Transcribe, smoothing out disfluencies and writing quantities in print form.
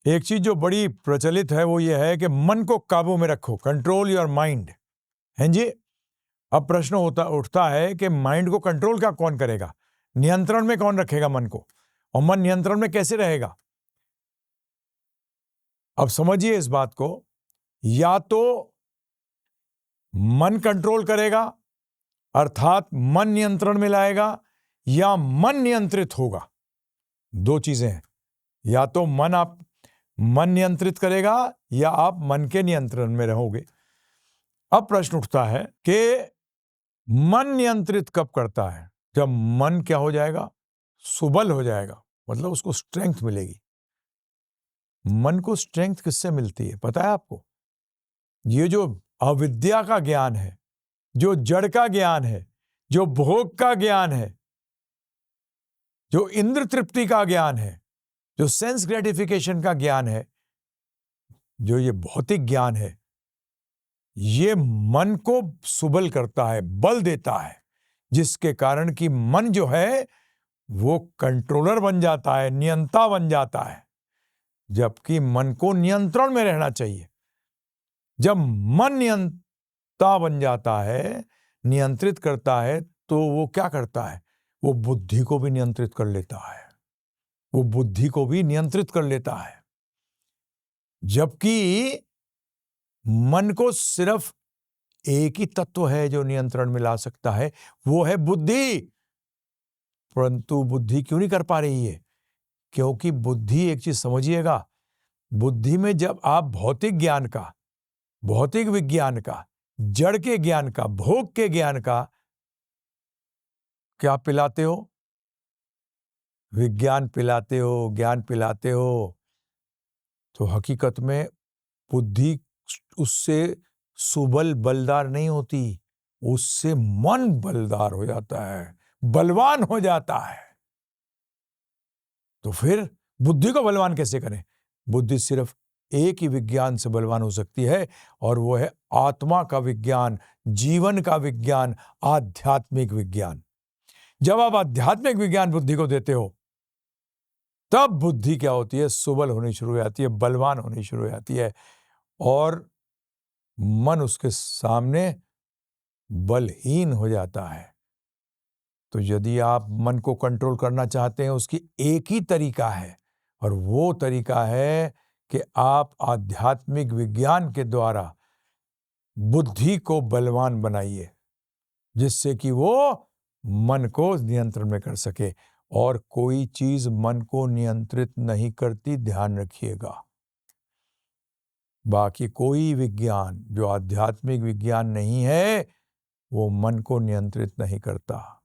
एक चीज जो बड़ी प्रचलित है वो ये है कि मन को काबू में रखो, कंट्रोल योर माइंड। हैं जी? अब प्रश्न उठता है कि माइंड को कंट्रोल कौन करेगा, नियंत्रण में कौन रखेगा मन को, और मन नियंत्रण में कैसे रहेगा? अब समझिए इस बात को, या तो मन कंट्रोल करेगा अर्थात मन नियंत्रण में लाएगा, या मन नियंत्रित होगा। दो चीजें हैं, या तो मन नियंत्रित करेगा या आप मन के नियंत्रण में रहोगे। अब प्रश्न उठता है कि मन नियंत्रित कब करता है? जब मन क्या हो जाएगा, सुबल हो जाएगा, मतलब उसको स्ट्रेंथ मिलेगी। मन को स्ट्रेंथ किससे मिलती है पता है आपको? ये जो अविद्या का ज्ञान है, जो जड़ का ज्ञान है, जो भोग का ज्ञान है, जो इंद्र तृप्ति का ज्ञान है, जो सेंस ग्रेटिफिकेशन का ज्ञान है, जो ये भौतिक ज्ञान है, ये मन को सुबल करता है, बल देता है, जिसके कारण कि मन जो है वो कंट्रोलर बन जाता है, नियंता बन जाता है, जबकि मन को नियंत्रण में रहना चाहिए। जब मन नियंता बन जाता है, नियंत्रित करता है, तो वो क्या करता है? वो बुद्धि को भी नियंत्रित कर लेता है, वो बुद्धि को भी नियंत्रित कर लेता है। जबकि मन को सिर्फ एक ही तत्व है जो नियंत्रण में ला सकता है, वो है बुद्धि। परंतु बुद्धि क्यों नहीं कर पा रही है? क्योंकि बुद्धि, एक चीज समझिएगा, बुद्धि में जब आप भौतिक ज्ञान का, भौतिक विज्ञान का, जड़ के ज्ञान का, भोग के ज्ञान का क्या पिलाते हो, विज्ञान पिलाते हो, ज्ञान पिलाते हो, तो हकीकत में बुद्धि उससे सुबल बलदार नहीं होती, उससे मन बलदार हो जाता है, बलवान हो जाता है। तो फिर बुद्धि को बलवान कैसे करें? बुद्धि सिर्फ एक ही विज्ञान से बलवान हो सकती है, और वो है आत्मा का विज्ञान, जीवन का विज्ञान, आध्यात्मिक विज्ञान। जब आप आध्यात्मिक विज्ञान बुद्धि को देते हो, तब बुद्धि क्या होती है? सुबल होनी शुरू हो जाती है, बलवान होनी शुरू हो जाती है, और मन उसके सामने बलहीन हो जाता है। तो यदि आप मन को कंट्रोल करना चाहते हैं, उसकी एक ही तरीका है, और वो तरीका है कि आप आध्यात्मिक विज्ञान के द्वारा बुद्धि को बलवान बनाइए, जिससे कि वो मन को नियंत्रण में कर सके। और कोई चीज मन को नियंत्रित नहीं करती, ध्यान रखिएगा। बाकी कोई विज्ञान जो आध्यात्मिक विज्ञान नहीं है, वो मन को नियंत्रित नहीं करता।